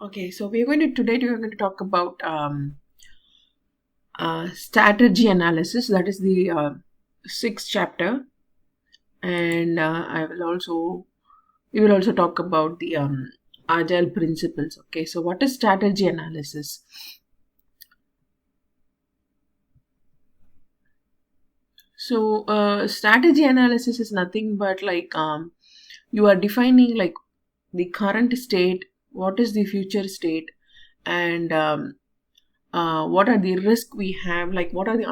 Okay, so today we're going to talk about strategy analysis. That is the sixth chapter, and we will also talk about the agile principles. Okay, so what is strategy analysis? So strategy analysis is nothing but you are defining like the current state, what is the future state, and what are the risks we have, like what are the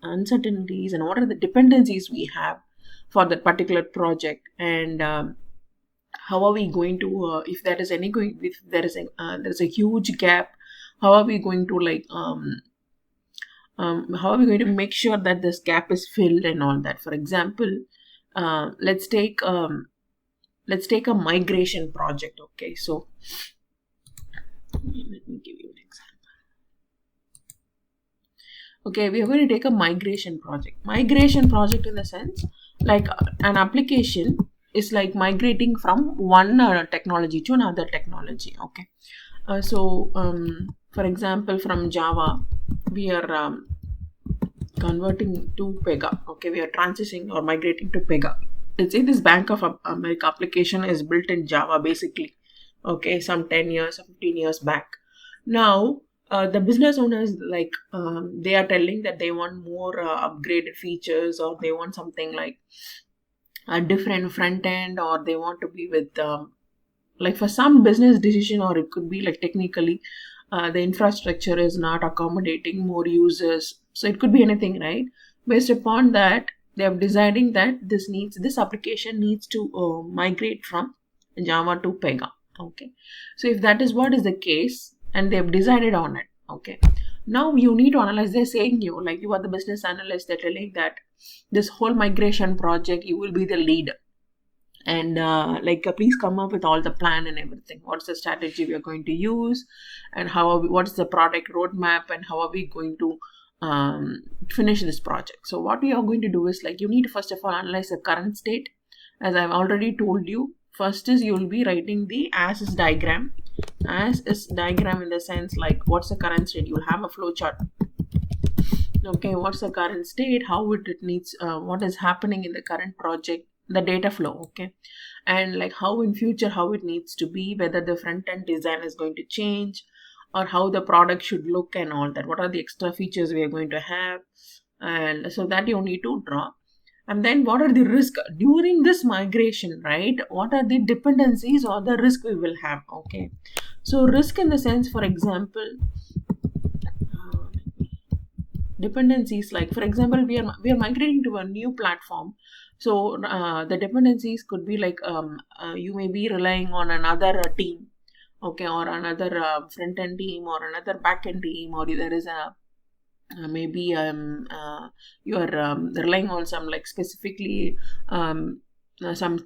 uncertainties and what are the dependencies we have for that particular project, and how are we going to if there is any going if there is a huge gap, how are we going to how are we going to make sure that this gap is filled and all that. For example, uh, let's take um, let's take a migration project. Okay, so let me give you an example. Okay, we are going to take a migration project. Migration project in the sense like an application is like migrating from one technology to another technology. Okay, for example, from Java, we are converting to Pega. Okay, we are transitioning or migrating to Pega. Let's say this Bank of America application is built in Java basically. Okay, some 10 years or 15 years back. Now, the business owners they are telling that they want more upgraded features, or they want something like a different front end, or they want to be with like for some business decision, or it could be like technically the infrastructure is not accommodating more users, so it could be anything, right? Based upon that, they are deciding that this application needs to migrate from Java to Pega. Okay, so if that is what is the case and they have decided on it, okay, now you need to analyze. They're saying you are the business analyst, they're telling that this whole migration project you will be the lead, and please come up with all the plan and everything. What's the strategy we are going to use, and what is the product roadmap, and how are we going to finish this project. So what we are going to do is, like, you need to first of all analyze the current state. As I've already told you, first is you will be writing the as is diagram. As is diagram in the sense like what's the current state. You'll have a flow chart. Okay, what's the current state, how it needs, what is happening in the current project, the data flow. Okay, and like how in future, how it needs to be, whether the front end design is going to change, or how the product should look and all that, what are the extra features we are going to have, and so that you need to draw. And then what are the risks during this migration, right? What are the dependencies or the risk we will have? Okay, so risk in the sense, for example, dependencies, like for example, we are migrating to a new platform. So the dependencies could be like you may be relying on another team, okay, or another front end team, or another back end team, or there is a maybe you are relying on some, like, specifically some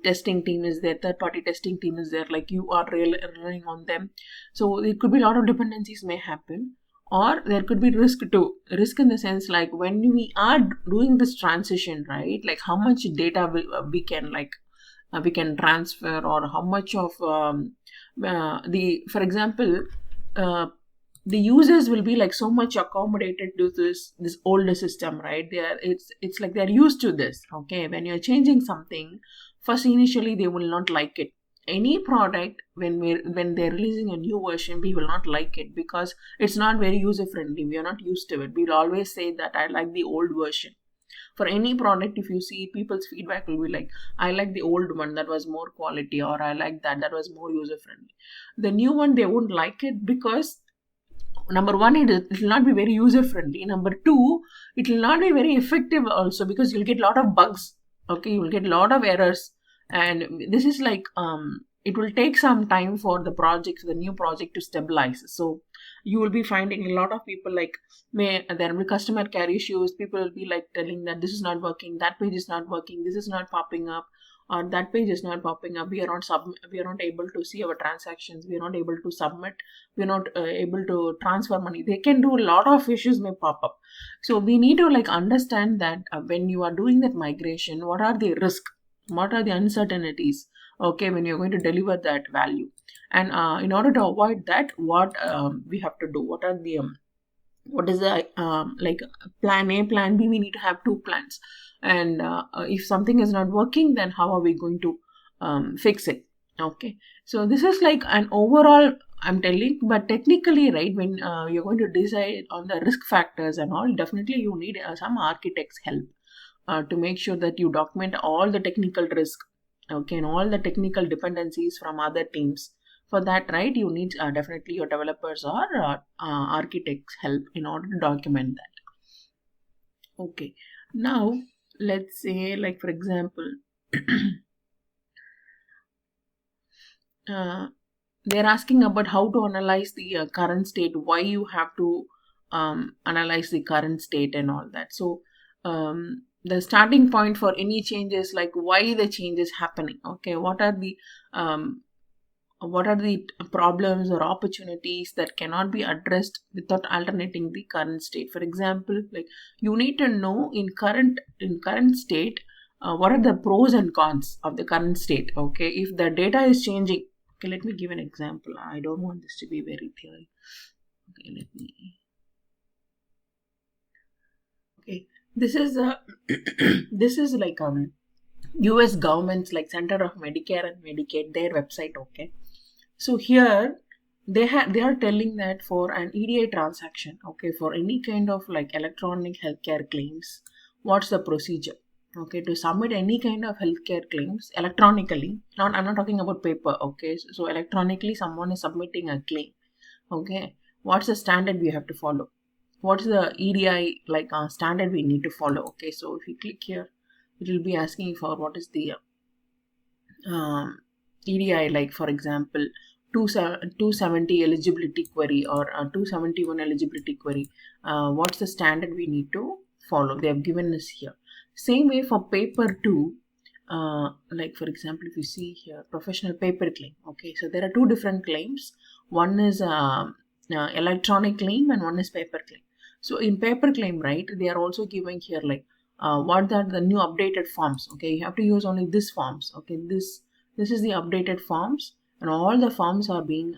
testing team is there, third party testing team is there, like you are relying on them. So it could be a lot of dependencies may happen, or there could be risk too. Risk in the sense like when we are doing this transition, right, like how much data we can transfer, or how much of the for example, uh, the users will be like so much accommodated to this older system, right? It's like they're used to this. Okay, when you're changing something, first initially they will not like it. Any product, when they're releasing a new version, we will not like it because it's not very user friendly. We are not used to it. We'll always say that I like the old version. For any product, if you see, people's feedback will be like, I like the old one, that was more quality, or I like that was more user friendly. The new one, they won't like it because number one, it will not be very user friendly. Number two, it will not be very effective also, because you'll get a lot of bugs. Okay, you will get a lot of errors, and this is like it will take some time for the new project to stabilize. So you will be finding a lot of people, like, there will be customer care issues. People will be like telling that this is not working, that page is not working, this is not popping up, or that page is not popping up, we are not able to see our transactions, we are not able to submit, we're not able to transfer money. They can do a lot of issues may pop up. So we need to like understand that when you are doing that migration, what are the risks, what are the uncertainties, okay, when you're going to deliver that value. And in order to avoid that, what we have to do, what are the what is the like plan A, plan B, we need to have two plans. And if something is not working, then how are we going to fix it? Okay, so this is like an overall I'm telling, but technically, right, when you're going to decide on the risk factors and all, definitely you need some architect's help to make sure that you document all the technical risk, okay, and all the technical dependencies from other teams. For that, right, you need definitely your developers or architects help in order to document that. Okay, now let's say, like, for example, they're asking about how to analyze the current state, why you have to analyze the current state and all that. So the starting point for any changes, like why the change is happening, okay, what are the problems or opportunities that cannot be addressed without alternating the current state. For example, like you need to know in current state, what are the pros and cons of the current state, okay. If the data is changing, okay, let me give an example. I don't want this to be very theory. Okay, let me. Okay, this is a this is like US government's, like Center of Medicare and Medicaid, their website, okay. So here they are telling that for an EDI transaction, okay, for any kind of like electronic healthcare claims, what's the procedure? Okay, to submit any kind of healthcare claims electronically, I'm not talking about paper, okay. So electronically someone is submitting a claim, okay. What's the standard we have to follow? What's the EDI like standard we need to follow? Okay, so if you click here, it will be asking for what is the EDI, like for example 270 eligibility query or 271 eligibility query. What's the standard we need to follow? They have given us here. Same way for paper 2, like for example, if you see here, professional paper claim, okay, so there are two different claims. One is electronic claim and one is paper claim. So in paper claim, right, they are also giving here like what are the new updated forms, okay. You have to use only this forms, okay. This is the updated forms, and all the forms are being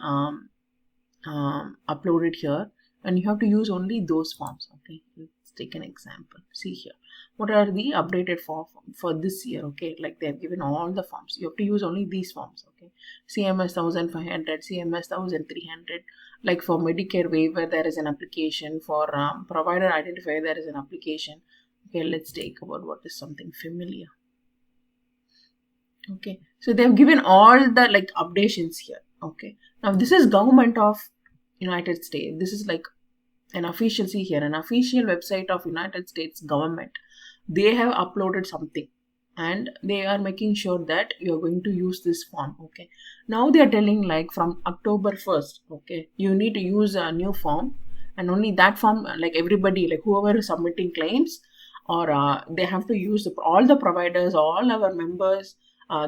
uploaded here, and you have to use only those forms, okay. Let's take an example. See here, what are the updated form for this year, okay. Like they have given all the forms, you have to use only these forms, okay. CMS 1500, CMS 1300. Like for Medicare waiver, there is an application. For provider identifier, there is an application. Okay, let's take about what is something familiar. Okay, so they have given all the like updations here, okay. Now this is government of United States. This is like an official, see here, an official website of United States government. They have uploaded something and they are making sure that you're going to use this form, okay. Now they are telling like from October 1st, okay, you need to use a new form, and only that form, like everybody, like whoever is submitting claims, or they have to use all the providers, all our members,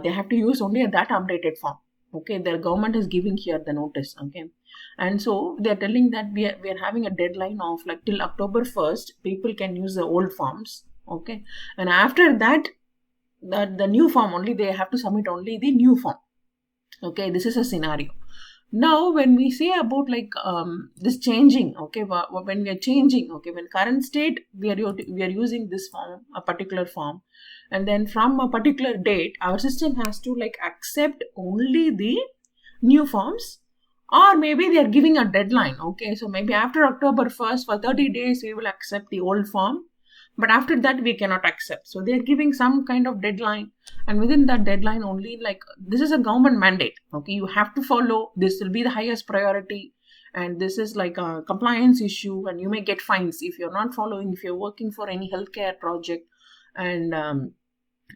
they have to use only that updated form, okay. The government is giving here the notice, okay. And so they're telling that we are having a deadline of like till October 1st, people can use the old forms, okay. And after that, the new form, only they have to submit only the new form, okay. This is a scenario. Now when we say about like this changing, okay, when we are changing, okay, when current state we are using this form, a particular form, and then from a particular date our system has to like accept only the new forms, or maybe they are giving a deadline, okay. So maybe after October 1st for 30 days we will accept the old form, but after that we cannot accept. So they are giving some kind of deadline, and within that deadline only, like this is a government mandate, okay, you have to follow, this will be the highest priority, and this is like a compliance issue, and you may get fines if you're not following. If you're working for any healthcare project and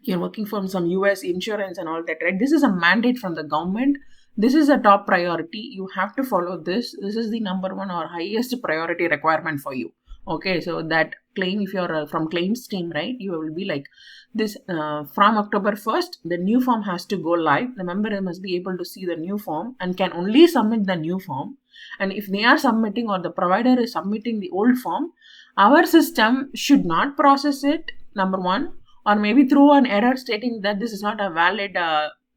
you're working for some US insurance and all that, right, this is a mandate from the government. This is a top priority, you have to follow this. This is the number one or highest priority requirement for you, okay. So that claim, if you're from claims team, right, you will be like this, from October 1st the new form has to go live. The member must be able to see the new form and can only submit the new form. And if they are submitting, or the provider is submitting the old form, our system should not process it, number one, or maybe throw an error stating that this is not a valid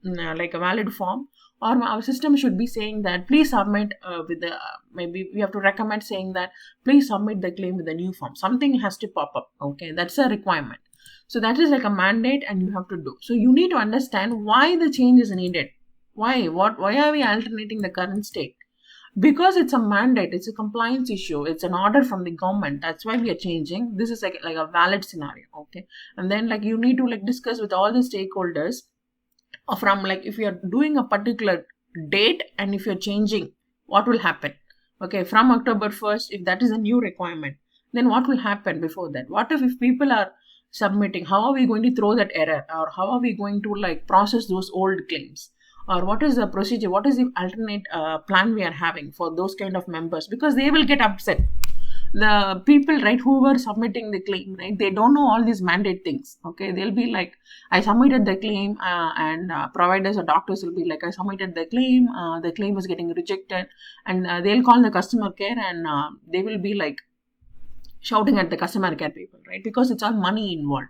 like a valid form, or our system should be saying that please submit with the maybe we have to recommend saying that please submit the claim with the new form. Something has to pop up. Okay, that's a requirement. So that is like a mandate and you have to do. So you need to understand why the change is needed. Why are we alternating the current state? Because it's a mandate, it's a compliance issue, it's an order from the government. That's why we are changing. This is like a valid scenario. Okay, and then like you need to like discuss with all the stakeholders from like if you're doing a particular date and if you're changing, what will happen. Okay, from October 1st, if that is a new requirement, then what will happen before that? What if people are submitting, how are we going to throw that error, or how are we going to like process those old claims, or what is the procedure, what is the alternate plan we are having for those kind of members, because they will get upset. The people, right, who were submitting the claim, right, they don't know all these mandate things. Okay, they'll be like, I submitted the claim, and providers or doctors will be like, I submitted the claim is getting rejected, and they'll call the customer care, and they will be like shouting at the customer care people, right, because it's all money involved.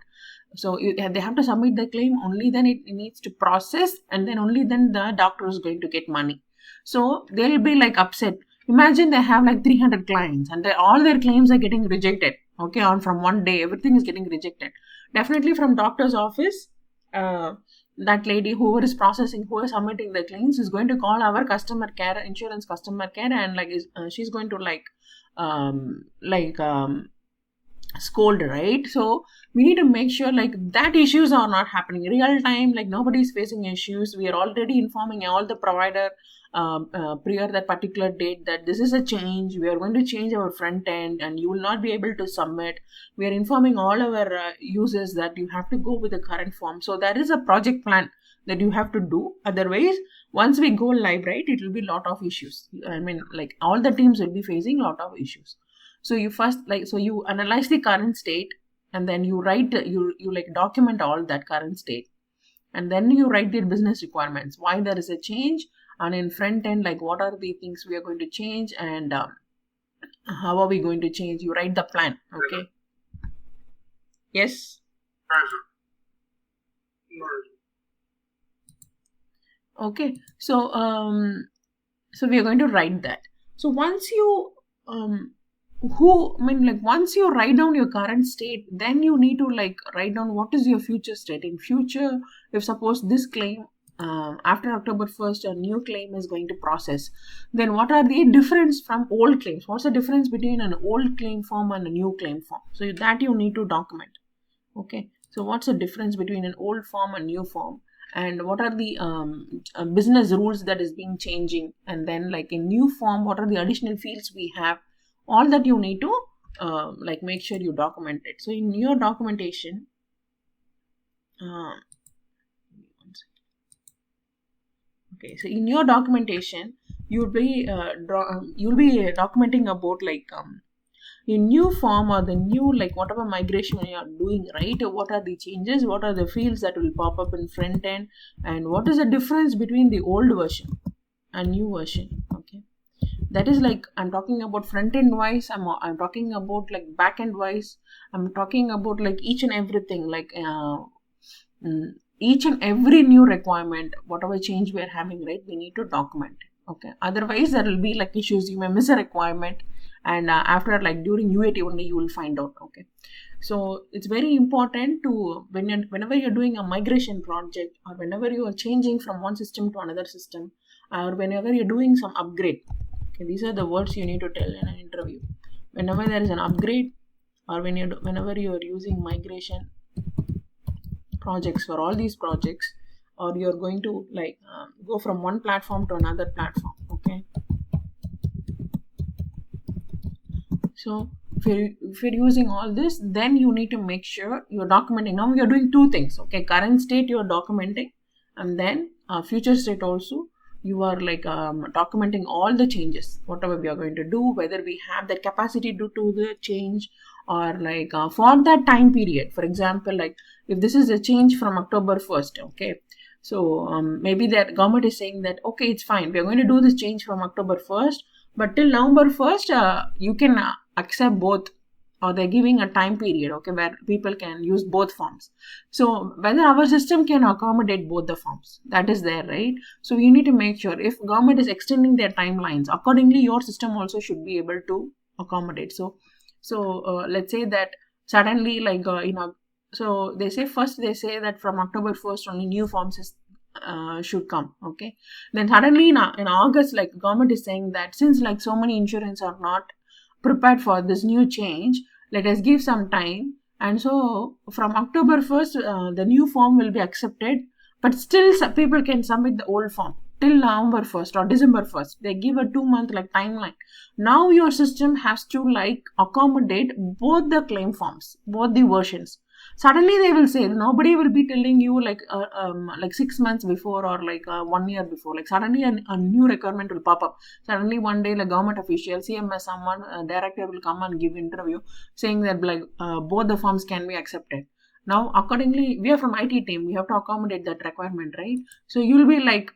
So they have to submit the claim, only then it needs to process, and then only then the doctor is going to get money. So they'll be like upset. Imagine they have like 300 clients and all their claims are getting rejected. Okay, on from one day, everything is getting rejected. Definitely from doctor's office, that lady who is processing, who is submitting the claims is going to call our customer care, insurance customer care, and like she's going to scold, right? So we need to make sure like that issues are not happening real time, like nobody's facing issues. We are already informing all the provider prior that particular date that this is a change, we are going to change our front end and you will not be able to submit. We are informing all our users that you have to go with the current form. So there is a project plan that you have to do. Otherwise, once we go live, right, it will be a lot of issues. I mean, like all the teams will be facing a lot of issues. So you first you analyze the current state, and then you write you like document all that current state, and then you write the business requirements, why there is a change, and in front end, like what are the things we are going to change, and how are we going to change. You write the plan. Okay. Yes. Okay. So we are going to write that. So once you once you write down your current state, then you need to like write down what is your future state. In future, if suppose this claim after October 1st a new claim is going to process, then what are the difference from old claims? What's the difference between an old claim form and a new claim form? So that you need to document. Okay, so what's the difference between an old form and new form, and what are the business rules that is being changing, and then like in new form, what are the additional fields we have. All that you need to like make sure you document it. So in your documentation, okay, so in your documentation, you'll be documenting about like in new form or the new like whatever migration you are doing, right? What are the changes? What are the fields that will pop up in front end? And what is the difference between the old version and new version? Okay, that is like I'm talking about front end wise. I'm talking about like back end wise. I'm talking about like each and everything, like each and every new requirement, whatever change we are having, right? We need to document it. Okay, otherwise there will be like issues. You may miss a requirement, and after like during UAT only you will find out. Okay, so it's very important to whenever you're doing a migration project, or whenever you are changing from one system to another system, or whenever you're doing some upgrade. Okay, these are the words you need to tell in an interview. Whenever there is an upgrade, or whenever you are using migration projects for all these projects, or you're going to like go from one platform to another platform. Okay, so if you're using all this, then you need to make sure you're documenting. Now you're doing two things. Okay, current state you're documenting, and then future state also you are like documenting all the changes, whatever we are going to do, whether we have the capacity to do the change, or like for that time period. For example, like if this is a change from October 1st, okay, so maybe that government is saying that, okay, it's fine, we are going to do this change from October 1st, but till November 1st, you can accept both or they're giving a time period, okay, where people can use both forms. So whether our system can accommodate both the forms, that is there, right? So you need to make sure if government is extending their timelines, accordingly your system also should be able to accommodate. So let's say that suddenly so they say that from October 1st only new forms should come, okay. Then suddenly in August, like government is saying that since like so many insurance are not prepared for this new change, let us give some time. And so from October 1st, the new form will be accepted, but still some people can submit the old form till November 1st or December 1st. They give a 2-month like timeline. Now your system has to like accommodate both the claim forms, both the versions. Suddenly they will say, nobody will be telling you like 6 months before or like 1 year before. Like suddenly a new requirement will pop up. Suddenly one day like government official, CMS, someone, director will come and give interview saying that like both the forms can be accepted. Now accordingly, we are from IT team, we have to accommodate that requirement, right? So you will be like,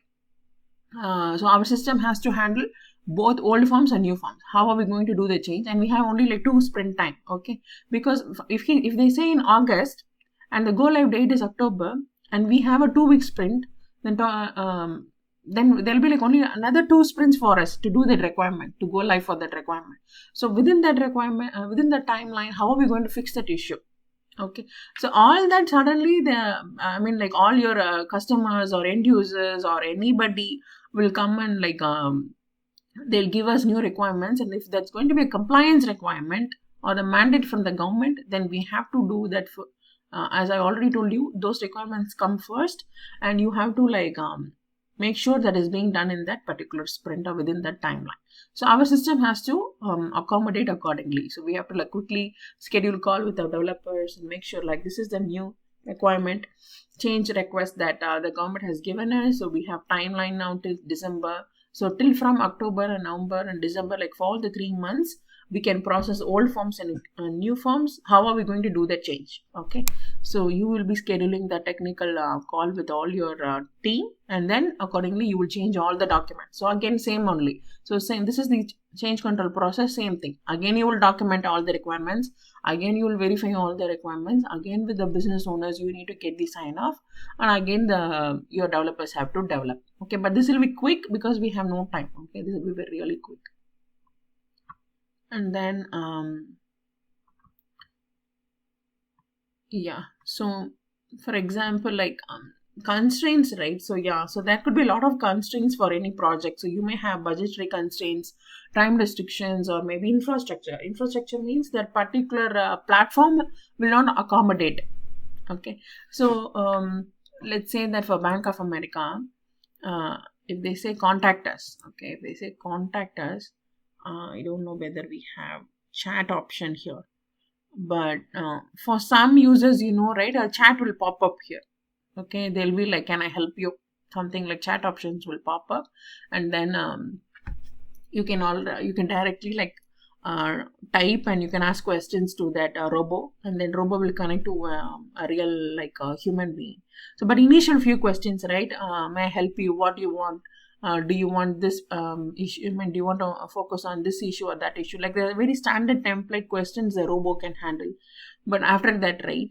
so our system has to handle both old forms and new forms. How are we going to do the change? And we have only like 2 sprint time, okay? Because if they say in August and the go live date is October and we have a 2-week sprint, then there'll be like only another 2 sprints for us to do that requirement, to go live for that requirement. So within that requirement, within the timeline, how are we going to fix that issue? Okay, so all that suddenly like all your customers or end users or anybody will come and like they'll give us new requirements, and if that's going to be a compliance requirement or the mandate from the government, then we have to do that. For as I already told you, those requirements come first, and you have to like make sure that is being done in that particular sprint or within that timeline. So our system has to accommodate accordingly. So we have to like quickly schedule call with the developers and make sure like this is the new requirement change request that the government has given us. So we have timeline now till December. So till from October and November and December, like for all the 3 months, we can process old forms and new forms. How are we going to do the change? Okay, so you will be scheduling the technical call with all your team, and then accordingly you will change all the documents. So again, same only. So same, this is the change control process, same thing. Again, you will document all the requirements. Again, you will verify all the requirements. Again, with the business owners, you need to get the sign off, and again your developers have to develop. Okay, but this will be quick because we have no time. Okay, this will be really quick. And then yeah, so for example, like constraints, right? So yeah, so there could be a lot of constraints for any project. So you may have budgetary constraints, time restrictions, or maybe infrastructure. Infrastructure means that particular platform will not accommodate. Okay, so let's say that for Bank of America, if they say contact us, okay, if they say contact us, I don't know whether we have chat option here, but for some users, right, a chat will pop up here. Okay, they'll be like, can I help you? Something like chat options will pop up, and then you can directly like type, and you can ask questions to that robo, and then robo will connect to a real like human being. So but initial few questions, right? May I help you? What do you want? Do you want this issue? I mean, do you want to focus on this issue or that issue? Like there are very standard template questions the robo can handle. But after that, right,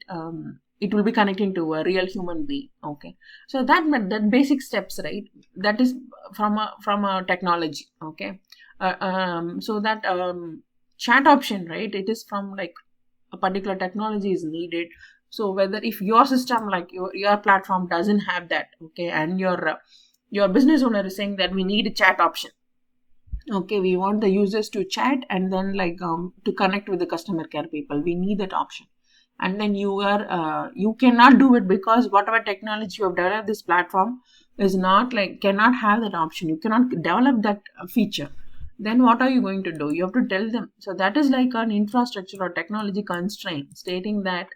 it will be connecting to a real human being. Okay, so that basic steps, right? That is from a technology. Okay, so that chat option, right? It is from like a particular technology is needed. So whether if your system like your platform doesn't have that, okay, and your business owner is saying that we need a chat option. Okay, we want the users to chat and then like to connect with the customer care people. We need that option, and then you cannot do it because whatever technology you have developed, this platform is not like cannot have that option. You cannot develop that feature. Then what are you going to do? You have to tell them. So that is like an infrastructure or technology constraint stating that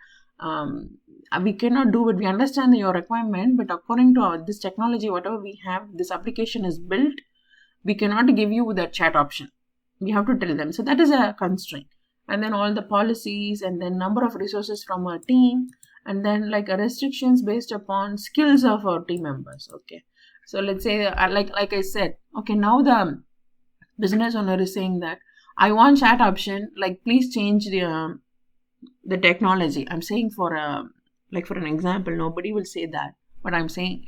we cannot do it. We understand your requirement, but according to this technology, whatever we have, this application is built, we cannot give you the chat option. We have to tell them. So that is a constraint. And then all the policies, and then number of resources from our team, and then like restrictions based upon skills of our team members. Okay, so let's say like I said, okay, now the business owner is saying that I want chat option, like please change the the technology. I'm saying for an example, nobody will say that, but I'm saying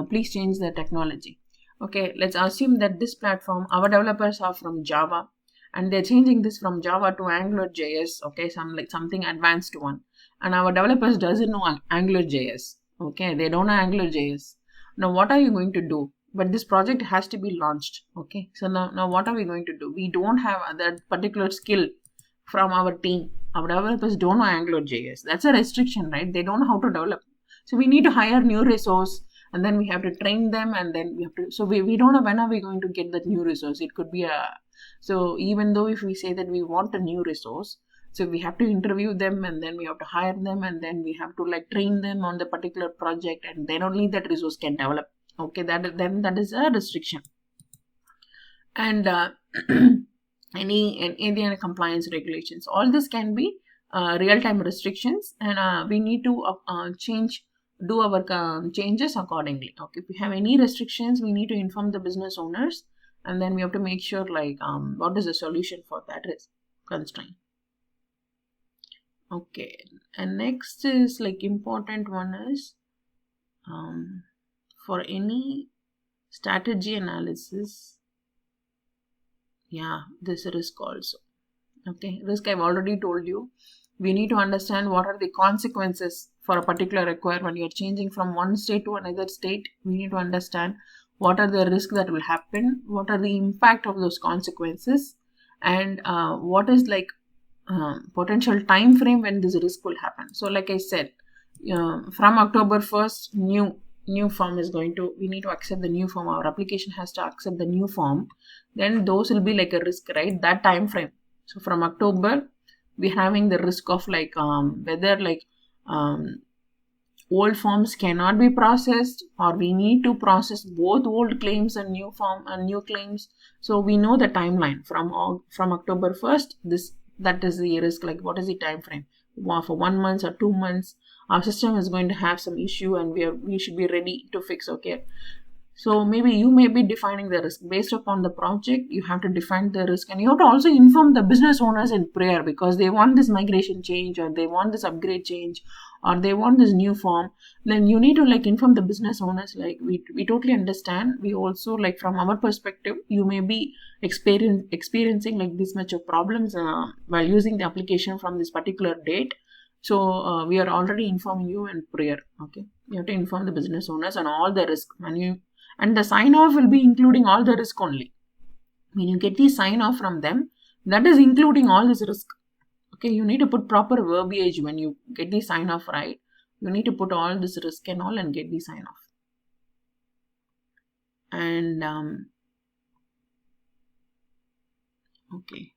please change the technology. Okay, let's assume that this platform, our developers are from Java, and they're changing this from Java to Angular JS. Okay, something advanced one, and our developers doesn't know Angular JS. Okay, they don't know Angular JS. Now what are you going to do? But this project has to be launched. Okay, so now what are we going to do? We don't have that particular skill from our team. Our developers don't know Angular JS. That's a restriction, right? They don't know how to develop. So we need to hire new resource, and then we have to train them, and then we have to. So we don't know when are we going to get that new resource. It could be so even though if we say that we want a new resource, so we have to interview them, and then we have to hire them, and then we have to train them on the particular project, and then only that resource can develop. Okay, that is a restriction. And any compliance regulations, all this can be real-time restrictions, and we need to do our changes accordingly. Okay, if we have any restrictions, we need to inform the business owners, and then we have to make sure what is the solution for that constraint. Okay, and next is important one is for any strategy analysis. Yeah, this risk also. Okay, risk I've already told you. We need to understand what are the consequences for a particular requirement. You're changing from one state to another state. We need to understand what are the risks that will happen, what are the impact of those consequences, and what is potential time frame when this risk will happen. So like I said, from October 1st, new form is going to, we need to accept the new form. Our application has to accept the new form. Then those will be like a risk, right? That time frame. So from October, we're having the risk of whether old forms cannot be processed, or we need to process both old claims and new form and new claims. So we know the timeline from October 1st. That is the risk. What is the time frame? For 1 month or 2 months, our system is going to have some issue, and we should be ready to fix. Okay, so maybe you may be defining the risk based upon the project. You have to define the risk, and you have to also inform the business owners in prayer, because they want this migration change, or they want this upgrade change, or they want this new form. Then you need to inform the business owners. We totally understand. We also from our perspective, you may be experiencing this much of problems while using the application from this particular date. So we are already informing you in prayer. Okay, you have to inform the business owners on all the risk, and the sign off will be including all the risk only. When you get the sign off from them, that is including all this risk. Okay, you need to put proper verbiage when you get the sign off, right? You need to put all this risk and all and get the sign off. And okay.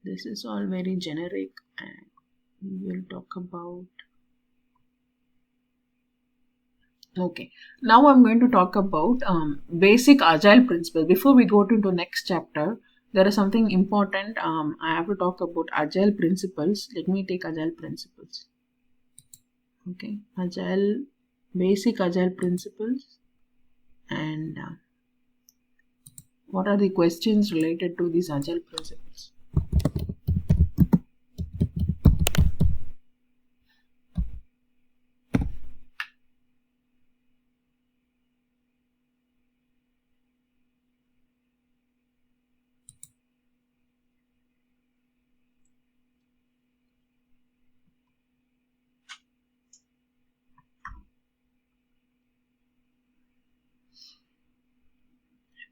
This is all very generic, and we will talk about. Okay, now I'm going to talk about basic agile principles. Before we go to the next chapter, there is something important. I have to talk about agile principles. Let me take agile principles. Okay, basic agile principles, and what are the questions related to these agile principles?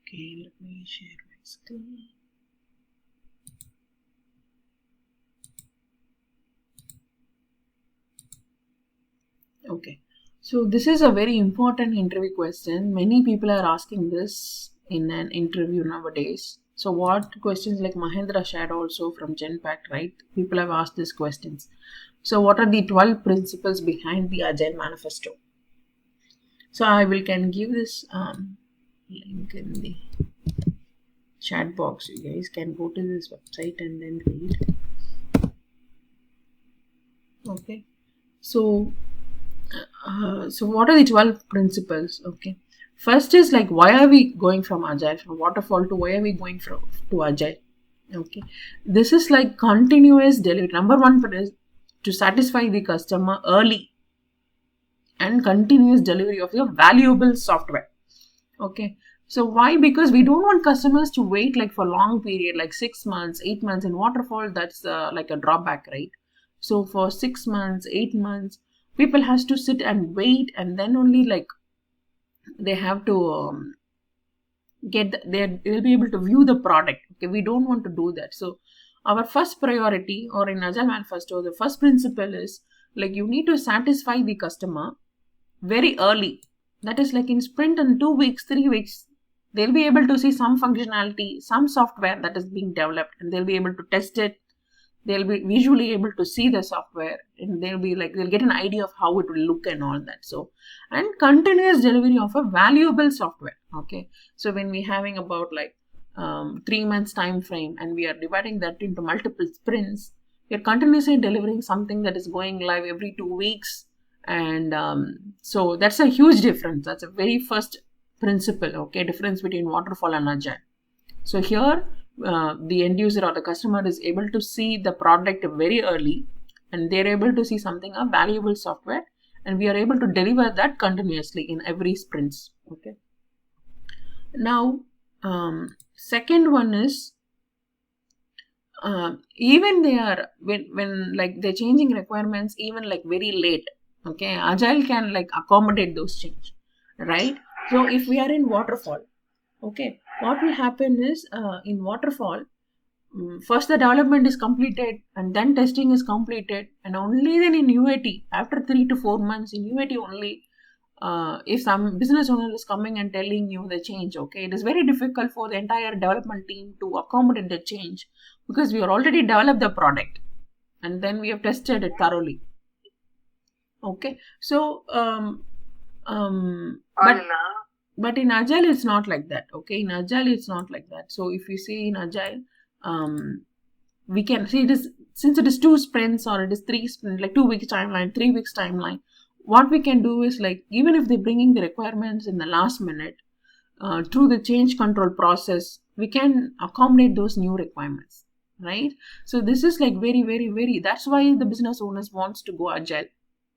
Okay, let me share my screen. Okay, so this is a very important interview question. Many people are asking this in an interview nowadays. So what questions like Mahendra shared also from Genpact, right? People have asked these questions. So what are the 12 principles behind the Agile Manifesto? So I can give this link in the chat box. You guys can go to this website and then read. Okay, so what are the 12 principles? Okay, First is like, why are we going from agile, from waterfall to why are we going to agile? Okay, this is like continuous delivery. Number one is to satisfy the customer early and continuous delivery of your valuable software. Okay, so why? Because we don't want customers to wait like for long period, like 6 months, 8 months. In waterfall, that's like a drawback, right? So for 6 months, 8 months, people has to sit and wait, and then only like they have to they'll be able to view the product. Okay, we don't want to do that. So our first priority, or in Agile Manifesto, the first principle is like you need to satisfy the customer very early. That is like in sprint, in 2 weeks, 3 weeks, they'll be able to see some functionality, some software that is being developed, and they'll be able to test it. They'll be visually able to see the software, and they'll get an idea of how it will look and all that. So, and continuous delivery of a valuable software. Okay, so when we're having about like 3 months time frame, and we are dividing that into multiple sprints, we're continuously delivering something that is going live every 2 weeks. And so that's a huge difference. That's a very first principle. Okay, difference between waterfall and agile. So here the end user or the customer is able to see the product very early, and they're able to see something, a valuable software, and we are able to deliver that continuously in every sprints. Okay, now second one is even they are when like they're changing requirements even like very late. Okay, agile can like accommodate those change, right? So if we are in waterfall, okay, what will happen is in waterfall, first the development is completed, and then testing is completed, and only then in UAT, after 3 to 4 months in UAT only, if some business owner is coming and telling you the change, okay, it is very difficult for the entire development team to accommodate the change, because we are already developed the product and then we have tested it thoroughly. Okay, so but in agile it's not like that. Okay, in agile it's not like that. So if you see in agile, we can see it is, since it is 2 sprints or it is 3 sprints, like 2 weeks timeline, 3 weeks timeline, what we can do is like, even if they're bringing the requirements in the last minute, through the change control process, we can accommodate those new requirements, right? So this is like very, that's why the business owners wants to go agile,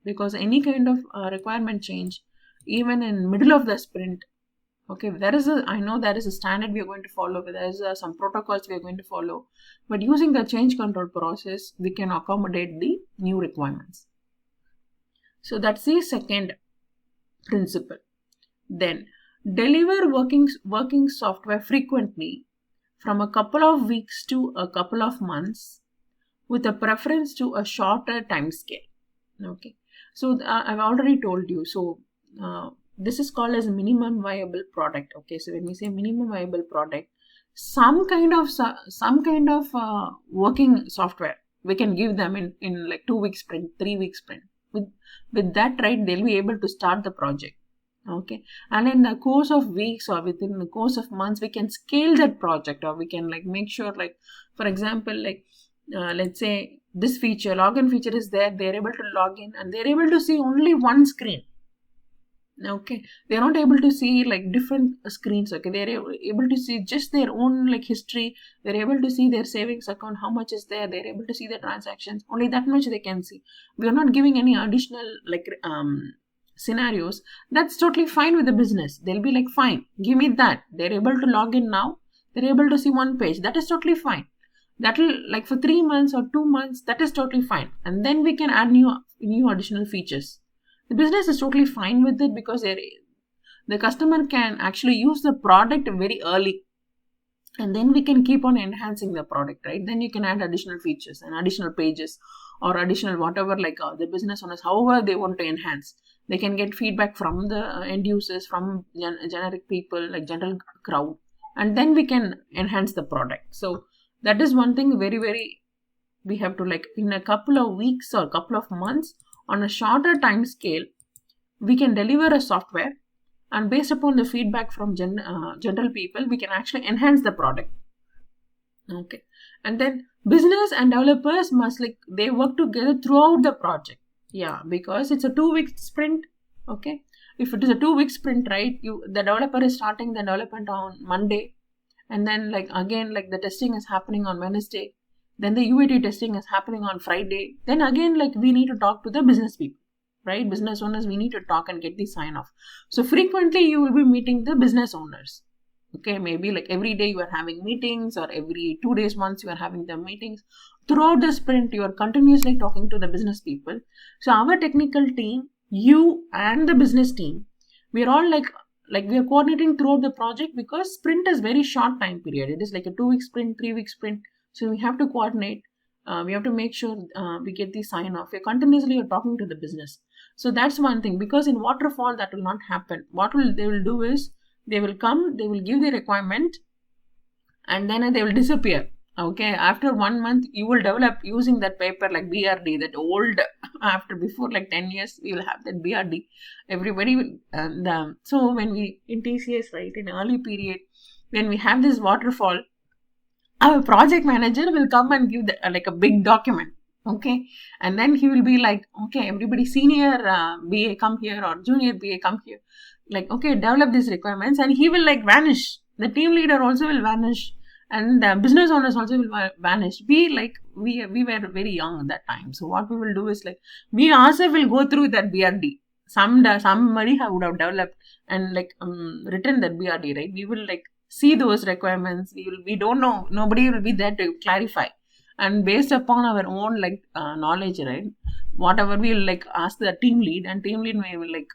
because any kind of requirement change, even in middle of the sprint, okay, I know there is a standard we are going to follow, but there is some protocols we are going to follow, but using the change control process, we can accommodate the new requirements. So that's the second principle. Then deliver working software frequently, from a couple of weeks to a couple of months, with a preference to a shorter time scale. Okay, so I've already told you. So this is called as minimum viable product. Okay, so when we say minimum viable product, some kind of working software we can give them in like 2 weeks sprint, 3 weeks sprint. With that, right, they'll be able to start the project. Okay, and in the course of weeks or within the course of months, we can scale that project, or we can like make sure, like for example, like let's say this feature, login feature is there, they're able to log in and they're able to see only one screen. Okay, they're not able to see like different screens. Okay, they're able to see just their own like history. They're able to see their savings account, how much is there. They're able to see the transactions, only that much they can see. We are not giving any additional like scenarios. That's totally fine with the business. They'll be like, fine, give me that. They're able to log in now, they're able to see one page. That is totally fine. That will, like for 3 months or 2 months, that is totally fine. And then we can add new additional features. The business is totally fine with it, because the customer can actually use the product very early, and then we can keep on enhancing the product, right? Then you can add additional features and additional pages, or additional whatever, like the business owners, however they want to enhance. They can get feedback from the end users, from generic people, like general crowd, and then we can enhance the product. So that is one thing very we have to, like, in a couple of weeks or a couple of months, on a shorter time scale, we can deliver a software, and based upon the feedback from general people, we can actually enhance the product. Okay, and then business and developers must, like, they work together throughout the project. Yeah, because it's a 2 week sprint. Okay, if it is a 2 week sprint, right, the developer is starting the development on Monday, and then like again like the testing is happening on Wednesday, then the UAT testing is happening on Friday, then again like we need to talk to the business people, right? Business owners, we need to talk and get the sign off. So frequently you will be meeting the business owners. Okay, maybe like every day you are having meetings, or every 2 days once you are having the meetings. Throughout the sprint, you are continuously talking to the business people. So our technical team, you and the business team, we are all like we are coordinating throughout the project, because sprint is very short time period. It is like a 2 week sprint, 3 week sprint. So we have to coordinate. We have to make sure we get the sign off. We're continuously talking to the business. So that's one thing, because in waterfall that will not happen. What they will do is they will come, they will give the requirement, and then they will disappear. Okay, after 1 month you will develop using that paper like BRD, that old after before like 10 years we will have that BRD. Everybody will so when we in TCS, right, in early period, when we have this waterfall, our project manager will come and give like a big document. Okay, and then he will be like, okay, everybody senior BA come here, or junior BA come here, like, okay, develop these requirements, and he will like vanish. The team leader also will vanish, and the business owners also will vanish. We were very young at that time, so what we will do is like we ourselves will go through that BRD. Somebody would have developed and like written that BRD, right? We will like see those requirements. We don't know, nobody will be there to clarify, and based upon our own like knowledge, right, whatever we will like ask the team lead, and team lead will like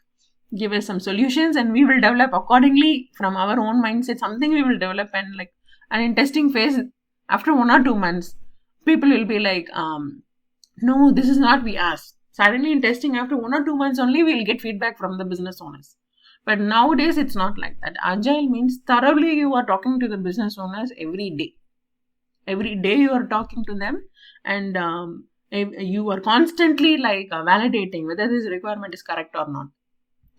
give us some solutions, and we will develop accordingly from our own mindset. Something we will develop, and in testing phase, after 1 or 2 months, people will be like, no, this is not we asked. Suddenly in testing, after 1 or 2 months only, we will get feedback from the business owners. But nowadays, it's not like that. Agile means thoroughly you are talking to the business owners every day. Every day you are talking to them, and you are constantly like validating whether this requirement is correct or not.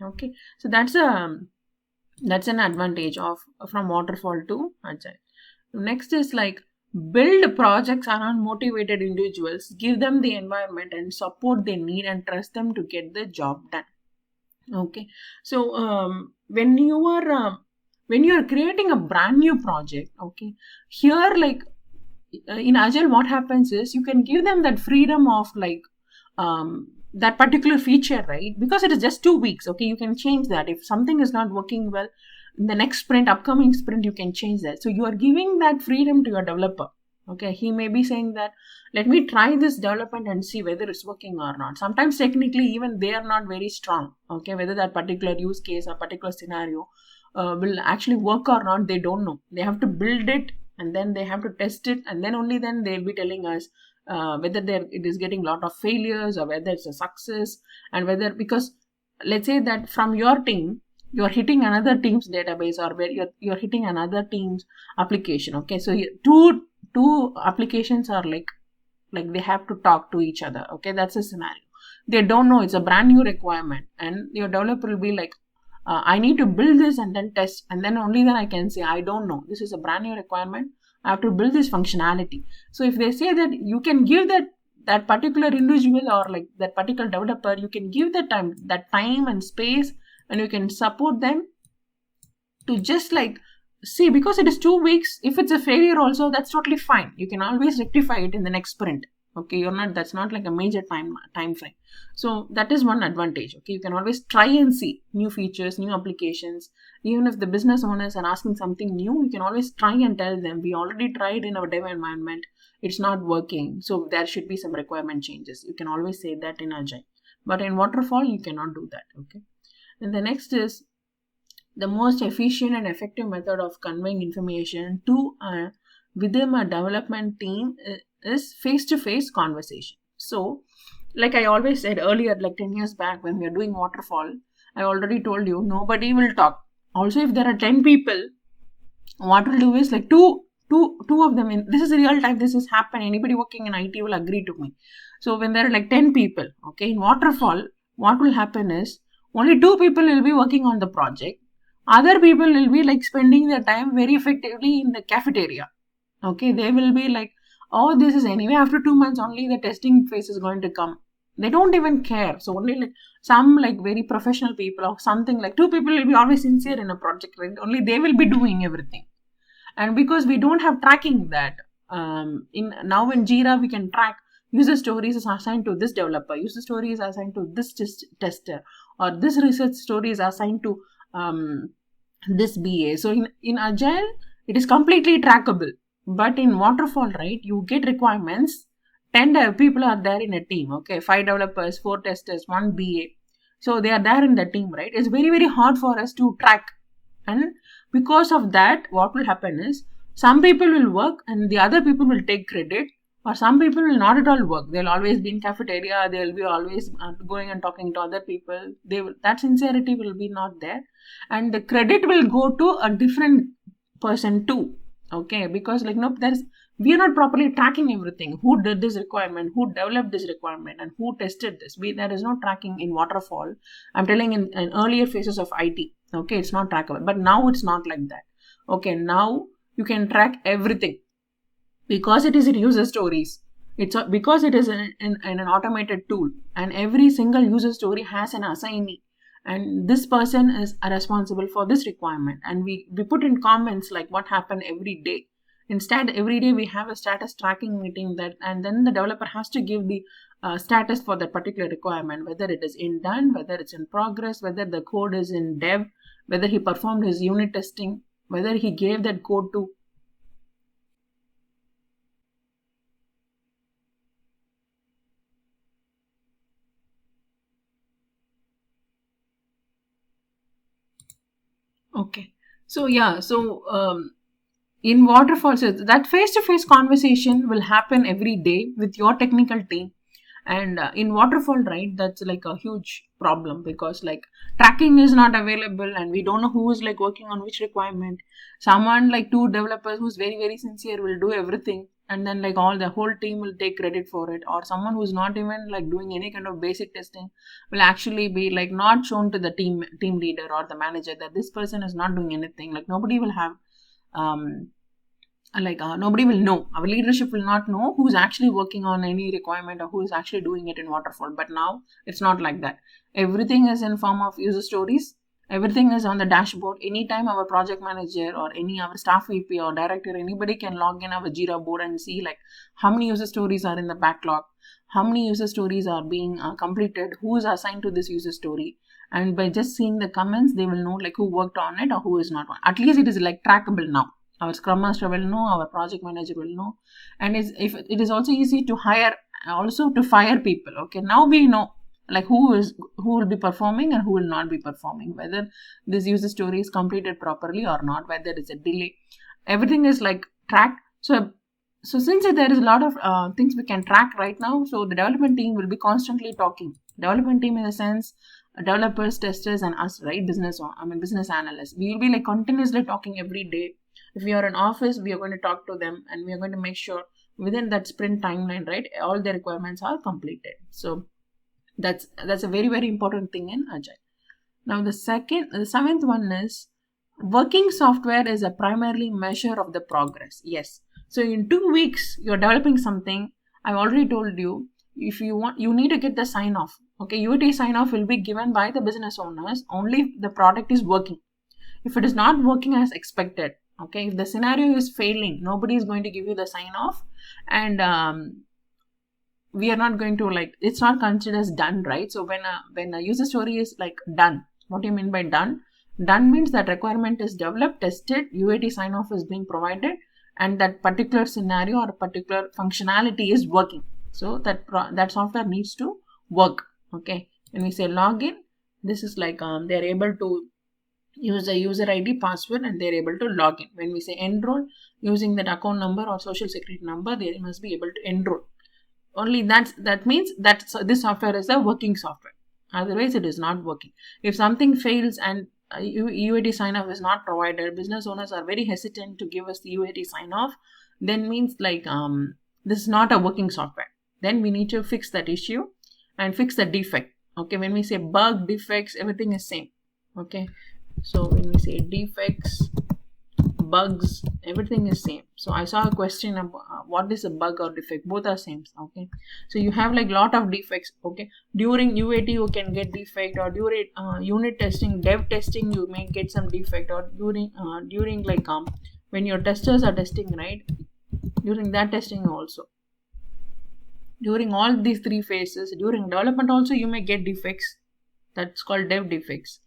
Okay, so that's an advantage of from waterfall to agile. Next is like build projects around motivated individuals, give them the environment and support they need, and trust them to get the job done. Okay, so when you are creating a brand new project, okay, here like in agile, what happens is you can give them that freedom of like that particular feature, right? Because it is just 2 weeks. Okay, you can change that. If something is not working well in the next sprint, upcoming sprint, you can change that. So you are giving that freedom to your developer. Okay, he may be saying that, let me try this development and see whether it's working or not. Sometimes technically even they are not very strong. Okay, whether that particular use case or particular scenario will actually work or not, they don't know. They have to build it, and then they have to test it, and then only then they'll be telling us whether it is getting a lot of failures or whether it's a success, and whether, because let's say that from your team you're hitting another team's database, or where you're hitting another team's application. Okay, so two applications are like they have to talk to each other. Okay, that's a scenario. They don't know, it's a brand new requirement, and your developer will be like, I need to build this and then test, and then only then I can say, I don't know, this is a brand new requirement, I have to build this functionality. So if they say that you can give that particular individual, or like that particular developer, you can give that time and space, and you can support them to just like see, because it is 2 weeks. If it's a failure also, that's totally fine. You can always rectify it in the next sprint. Okay, that's not like a major time frame. So that is one advantage. Okay, you can always try and see new features, new applications. Even if the business owners are asking something new, you can always try and tell them, we already tried in our dev environment, it's not working, so there should be some requirement changes. You can always say that in agile, but in waterfall you cannot do that. Okay, and the next is the most efficient and effective method of conveying information to within a development team is face-to-face conversation. So like I always said earlier, like 10 years back when we are doing waterfall, I already told you, nobody will talk. Also, if there are 10 people, what we'll do is like two of them, this is real time, this is happening, anybody working in IT will agree to me. So when there are like 10 people, okay, in waterfall, what will happen is only 2 people will be working on the project. Other people will be like spending their time very effectively in the cafeteria. Okay, they will be like, oh, this is anyway, after 2 months only the testing phase is going to come. They don't even care. So only like some like very professional people or something, like 2 people will be always sincere in a project, right? Only they will be doing everything. And because we don't have tracking that, in Jira we can track user stories is assigned to this developer, user story is assigned to this tester, or this research story is assigned to this BA. So in Agile, it is completely trackable. But in Waterfall, right, you get requirements. 10 people are there in a team, okay? 5 developers, 4 testers, 1 BA. So they are there in the team, right? It's very, very hard for us to track. And because of that, what will happen is some people will work and the other people will take credit, or some people will not at all work. They'll always be in cafeteria. They'll be always going and talking to other people. That sincerity will be not there, and the credit will go to a different person too. Okay, because like no, we are not properly tracking everything. Who did this requirement? Who developed this requirement? And who tested this? There is no tracking in Waterfall. I'm telling in earlier phases of IT. Okay, it's not trackable, but now it's not like that. Okay, now you can track everything because it is in user stories. It's because it is in an automated tool, and every single user story has an assignee, and this person is responsible for this requirement. And we put in comments like what happened every day. Instead, every day we have a status tracking meeting, that, and then the developer has to give the status for that particular requirement, whether it is in done, whether it's in progress, whether the code is in dev, whether he performed his unit testing, whether he gave that code to. Okay. So yeah, in Waterfall, so that face-to-face conversation will happen every day with your technical team. And in Waterfall, right, that's like a huge problem, because like tracking is not available and we don't know who is like working on which requirement. Someone like 2 developers who's very, very sincere will do everything, and then like the whole team will take credit for it. Or someone who's not even like doing any kind of basic testing will actually be like not shown to the team leader or the manager that this person is not doing anything. Like nobody will have nobody will know. Our leadership will not know who's actually working on any requirement or who is actually doing it in Waterfall. But now it's not like that. Everything is in form of user stories. Everything is on the dashboard. Anytime our project manager or our staff VP or director, anybody can log in our Jira board and see like how many user stories are in the backlog, how many user stories are being completed, who is assigned to this user story. And by just seeing the comments, they will know like who worked on it or who is not. At least it is like trackable now. Our Scrum Master will know, our project manager will know, and if it is also easy to hire, also to fire people. Okay, now we know like who will be performing and who will not be performing, whether this user story is completed properly or not, whether it's a delay. Everything is like tracked. So since there is a lot of things we can track right now, so the development team will be constantly talking. Development team in the sense developers, testers, and us, right? Business analysts. We will be like continuously talking every day. If we are in office, we are going to talk to them, and we are going to make sure within that sprint timeline, right, all the requirements are completed. So that's a very, very important thing in Agile. Now the 7th one is working software is a primarily measure of the progress. Yes. So in 2 weeks, you're developing something. I've already told you, if you want, you need to get the sign off. Okay, UAT sign off will be given by the business owners only if the product is working. If it is not working as expected, okay, if the scenario is failing, nobody is going to give you the sign off, and we are not going to it's not considered as done, right? So when a user story is like done, what do you mean by done? Done means that requirement is developed, tested, UAT sign off is being provided, and that particular scenario or particular functionality is working. So that software needs to work. Okay, when we say login, this is like they're able to use a user ID, password, and they're able to log in. When we say enroll, using that account number or social security number, they must be able to enroll. Only that means that this software is a working software. Otherwise, it is not working. If something fails and UAT sign off is not provided, business owners are very hesitant to give us the UAT sign off, then means this is not a working software. Then we need to fix that issue and fix the defect. Okay, when we say bug, defects, everything is same. Okay, so when we say defects, bugs, everything is same. So I saw a question about what is a bug or defect. Both are same. Okay, so you have like lot of defects. Okay, during UAT you can get defect, or during unit testing, dev testing, you may get some defect, or during like when your testers are testing, right, during that testing also, during all these three phases, during development also you may get defects. That's called dev defects.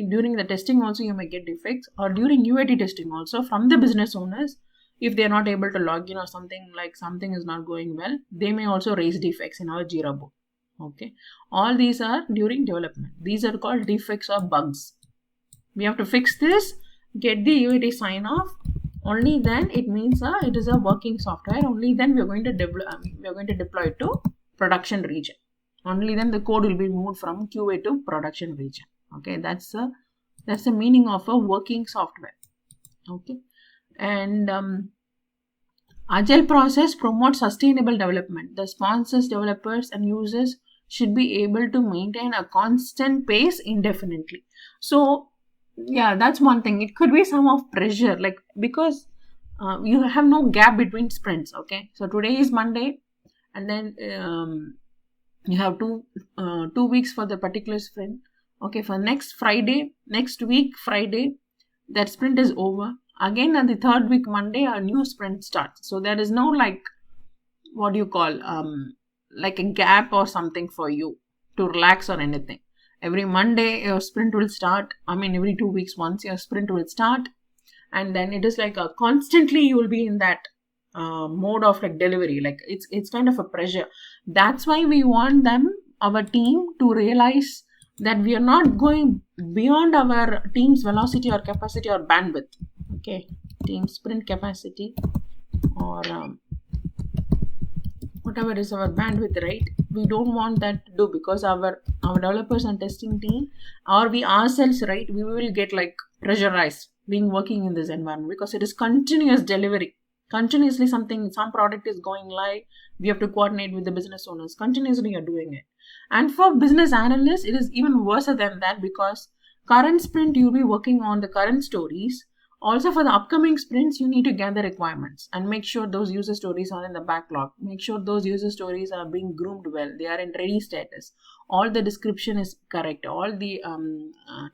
During the testing also you may get defects, or during UAT testing also from the business owners, if they are not able to log in or something, like something is not going well, they may also raise defects in our Jira board. Okay, all these are during development. These are called defects or bugs. We have to fix this, get the UAT sign off. Only then it means it is a working software. Only then we are going to deploy it to production region. Only then the code will be moved from QA to production region. Okay, that's the meaning of a working software. Okay, and agile process promotes sustainable development. The sponsors, developers, and users should be able to maintain a constant pace indefinitely. So yeah, that's one thing. It could be some of pressure, like because you have no gap between sprints. Okay, so today is Monday, and then you have two weeks for the particular sprint. Okay, for next week Friday, that sprint is over. Again, on the third week Monday, a new sprint starts. So there is no like, what do you call, like a gap or something for you to relax or anything. Every Monday your sprint will start. Every 2 weeks once your sprint will start, and then it is like constantly you will be in that mode of like delivery. Like it's kind of a pressure. That's why we want our team to realize that we are not going beyond our team's velocity or capacity or bandwidth. Okay, team sprint capacity or whatever is our bandwidth, right? We don't want that to do, because our developers and testing team, or we ourselves, right, we will get like pressurized being working in this environment, because it is continuous delivery. Continuously some product is going live, we have to coordinate with the business owners. Continuously you're doing it. And for business analysts, it is even worse than that, because current sprint you'll be working on the current stories. Also for the upcoming sprints, you need to gather requirements and make sure those user stories are in the backlog. Make sure those user stories are being groomed well. They are in ready status. All the description is correct. All the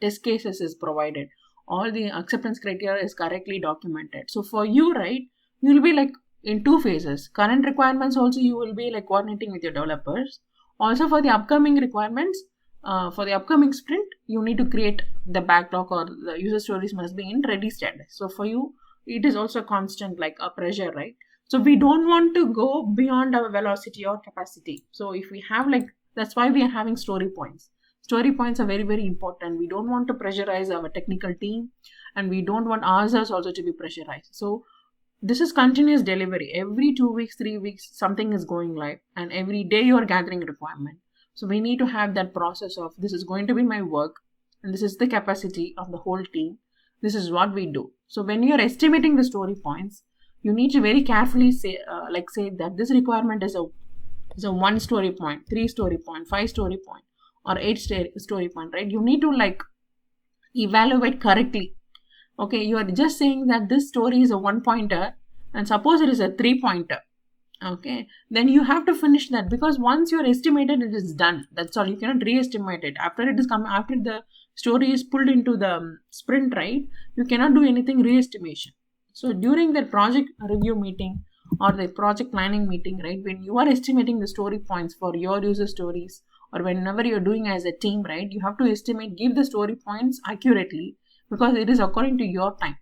test cases is provided. All the acceptance criteria is correctly documented. So for you, right, you will be like in two phases. Current requirements also you will be like coordinating with your developers. Also for the upcoming requirements, for the upcoming sprint, you need to create the backlog, or the user stories must be in ready status. So for you, it is also constant like a pressure, right? So we don't want to go beyond our velocity or capacity. So if we have that's why we are having story points. Story points are very, very important. We don't want to pressurize our technical team, and we don't want ourselves also to be pressurized. So this is continuous delivery. Every 2 weeks, 3 weeks, something is going live, and every day you are gathering requirement. So we need to have that process of, this is going to be my work, and this is the capacity of the whole team. This is what we do. So when you are estimating the story points, you need to very carefully say that this requirement is a 1 story point, 3 story point, 5 story point, or 8 story point, right? You need to evaluate correctly. Okay, you are just saying that this story is a 1 pointer, and suppose it is a 3 pointer. Okay, then you have to finish that, because once you are estimated, it is done. That's all. You cannot re-estimate it after it is coming. After the story is pulled into the sprint, right, you cannot do anything re-estimation. So during the project review meeting or the project planning meeting, right, when you are estimating the story points for your user stories, or whenever you're doing as a team, right, you have to give the story points accurately, because it is according to your time.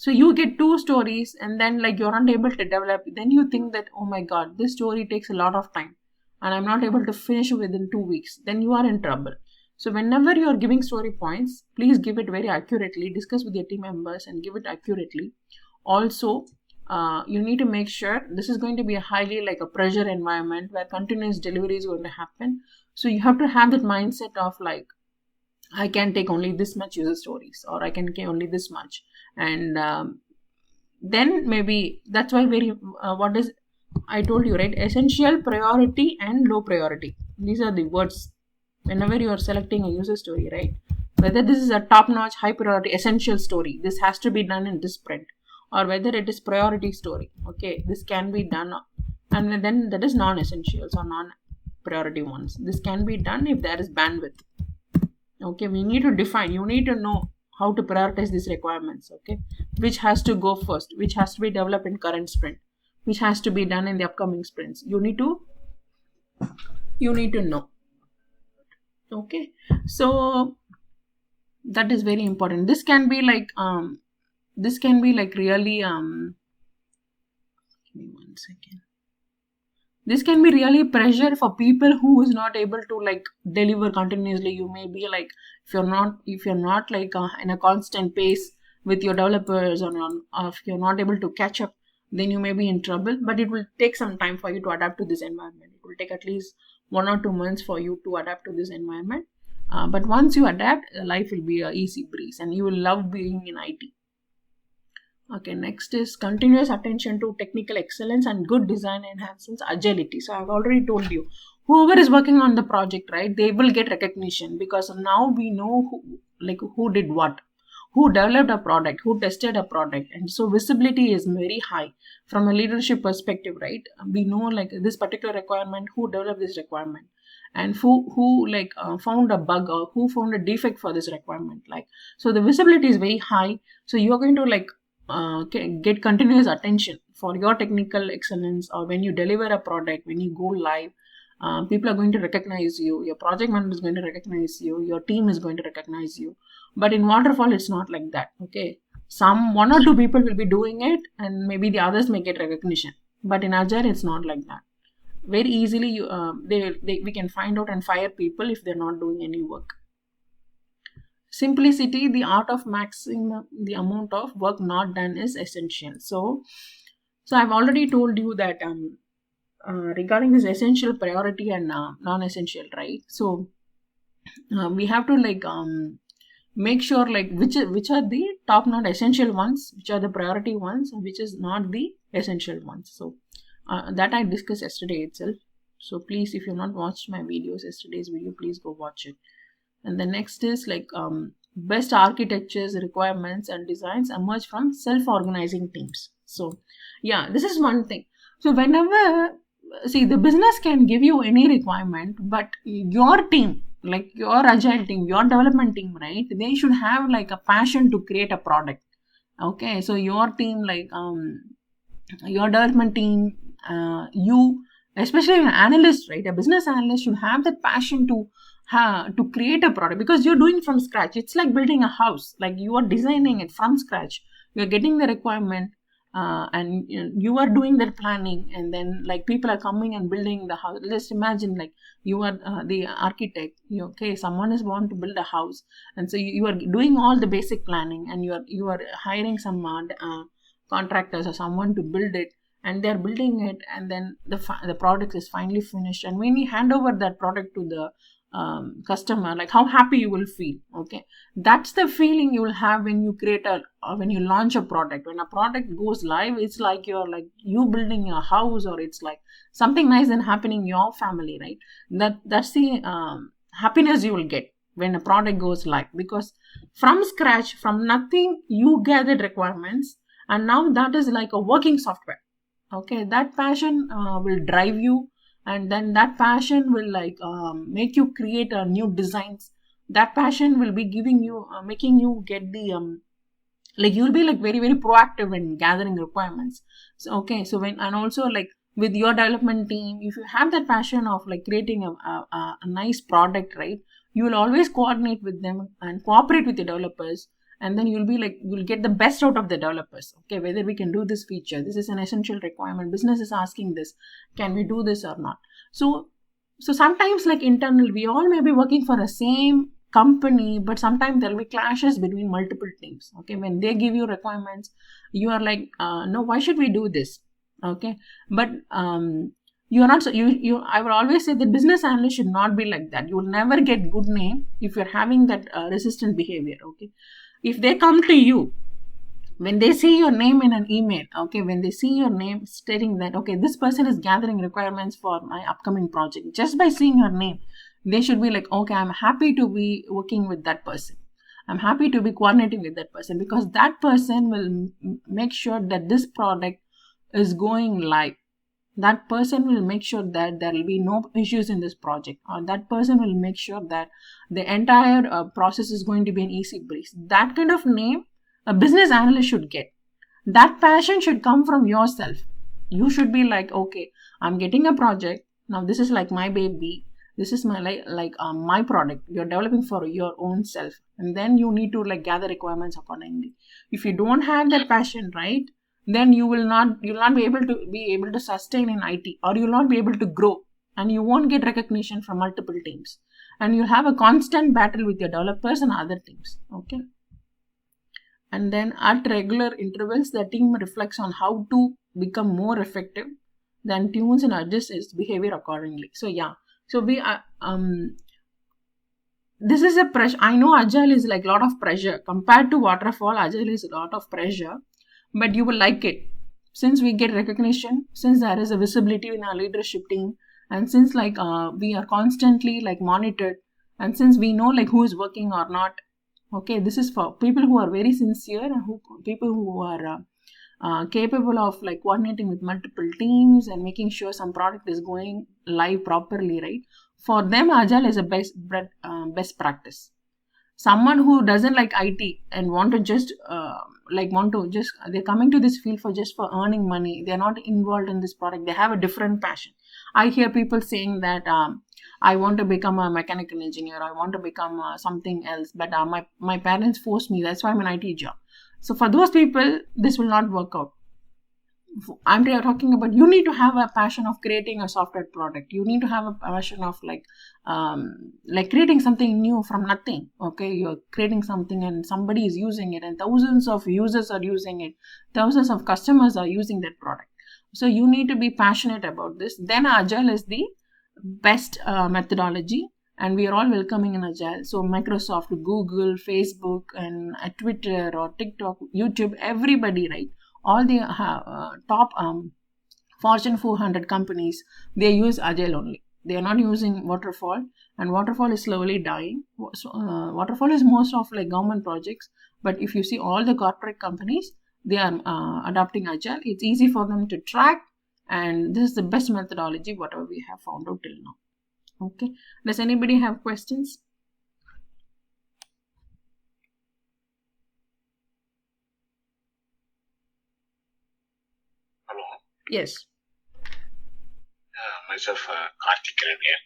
So you get 2 stories, and then you're not able to develop. Then you think that, oh my god, this story takes a lot of time and I'm not able to finish within 2 weeks. Then you are in trouble. So whenever you're giving story points, please give it very accurately. Discuss with your team members and give it accurately. Also, you need to make sure this is going to be a highly a pressure environment where continuous delivery is going to happen. So you have to have that mindset of I can take only this much user stories, or I can take only this much. And then maybe that's why I told you, right? Essential, priority, and low priority. These are the words whenever you are selecting a user story, right? Whether this is a top-notch, high priority, essential story, this has to be done in this sprint. or whether it is priority story. Okay, this can be done, and then that is non-essentials or non-priority ones. This can be done if there is bandwidth. Okay, we need to define, you need to know how to prioritize these requirements. Okay, which has to go first, which has to be developed in current sprint, which has to be done in the upcoming sprints. You need to know. Okay, so that is very important. This can be like really give me 1 second. This can be really pressure for people who is not able to like deliver continuously. You may be like, if you're not like in a constant pace with your developers, or if you're not able to catch up, then you may be in trouble. But it will take some time for you to adapt to this environment. It will take at least 1 or 2 months for you to adapt to this environment. But once you adapt, life will be an easy breeze, and you will love being in IT. Okay, next is continuous attention to technical excellence and good design enhances agility. So I've already told you, whoever is working on the project, right, they will get recognition, because now we know who did what, who developed a product, who tested a product, and so visibility is very high from a leadership perspective, right? We know like this particular requirement, who developed this requirement, and who found a bug or who found a defect for this requirement. So the visibility is very high. So you're going to get continuous attention for your technical excellence, or when you deliver a product, when you go live, people are going to recognize you, your project manager is going to recognize you, your team is going to recognize you. But in waterfall, it's not like that. Okay, one or two people will be doing it, and maybe the others may get recognition. But in Agile, it's not like that. Very easily, we can find out and fire people if they're not doing any work. Simplicity, the art of maximum the amount of work not done, is essential. So I've already told you that regarding this essential, priority, and non-essential, right? So we have to make sure which are the top not essential ones, which are the priority ones, and which is not the essential ones. So that I discussed yesterday itself. So please, if you've not watched my videos, yesterday's video, please go watch it. And the next is best architectures, requirements, and designs emerge from self-organizing teams. So yeah, this is one thing. So whenever, the business can give you any requirement, but your team, like your agile team, your development team, right, they should have a passion to create a product. Okay, so your team, your development team, you, especially an analyst, right, a business analyst should have that passion to create a product, because you're doing from scratch. It's like building a house, you are designing it from scratch. You're getting the requirement, and you are doing the planning, and then people are coming and building the house. Let's imagine you are the architect. Okay, someone is want to build a house, and so you are doing all the basic planning, and you are hiring some contractors or someone to build it, and they're building it, and then the product is finally finished. And when you hand over that product to the customer, how happy you will feel. Okay, that's the feeling you will have when you when you launch a product. When a product goes live, it's like you're you building a house, or it's like something nice and happening in your family, right? That's the happiness you will get when a product goes live, because from scratch, from nothing, you gathered requirements, and now that is like a working software. Okay, that passion will drive you, and then that passion will make you create new designs. That passion will be giving you making you get the you'll be very, very proactive in gathering requirements. So okay, so and also with your development team, if you have that passion of creating a nice product, right, you will always coordinate with them and cooperate with the developers, and then you'll be you'll get the best out of the developers. Okay, whether we can do this feature, this is an essential requirement, business is asking this, can we do this or not? So sometimes internal, we all may be working for the same company, but sometimes there'll be clashes between multiple teams. Okay, when they give you requirements, you are no, why should we do this? Okay, but you are not, I would always say the business analyst should not be like that. You will never get good name if you're having that resistant behavior. Okay, if they come to you, when they see your name in an email, okay, when they see your name stating that, okay, this person is gathering requirements for my upcoming project, just by seeing your name, they should be okay, I'm happy to be working with that person. I'm happy to be coordinating with that person, because that person will make sure that this product is going live. That person will make sure that there will be no issues in this project, or that person will make sure that the entire process is going to be an easy breeze. That kind of name a business analyst should get. That passion should come from yourself. You should be like, okay, I'm getting a project now, this is like my baby, this is my my product you're developing for your own self, and then you need to like gather requirements accordingly. If you don't have that passion, right, then you'll not be able to sustain in IT, or you'll not be able to grow, and you won't get recognition from multiple teams, and you'll have a constant battle with your developers and other teams. Okay. And then at regular intervals, the team reflects on how to become more effective, then tunes and adjusts its behavior accordingly. So yeah, so we this is a pressure. I know agile is like a lot of pressure compared to waterfall. Agile is a lot of pressure, but you will like it since we get recognition, since there is a visibility in our leadership team, and since like we are constantly like monitored, and since we know like who is working or not. Okay, this is for people who are very sincere, and people who are capable of like coordinating with multiple teams and making sure some product is going live properly, right? For them, agile is a best practice. Someone who doesn't like IT and want to just they're coming to this field for earning money. They're not involved in this product. They have a different passion. I hear people saying that I want to become a mechanical engineer. I want to become something else, but my parents forced me. That's why I'm an IT job. So for those people, this will not work out. I'm talking about, you need to have a passion of creating a software product. You need to have a passion of like creating something new from nothing. Okay, you're creating something and somebody is using it, and thousands of users are using it. Thousands of customers are using that product. So you need to be passionate about this. Then Agile is the best methodology, and we are all welcoming in Agile. So Microsoft, Google, Facebook, and Twitter or TikTok, YouTube, everybody, right? All the top Fortune 400 companies, they use Agile only. They are not using waterfall, and waterfall is slowly dying. So, waterfall is most of like government projects, but if you see all the corporate companies, they are adopting Agile. It's easy for them to track, and this is the best methodology whatever we have found out till now. Okay, does anybody have questions? Hello. Yes. Myself, Karthik here.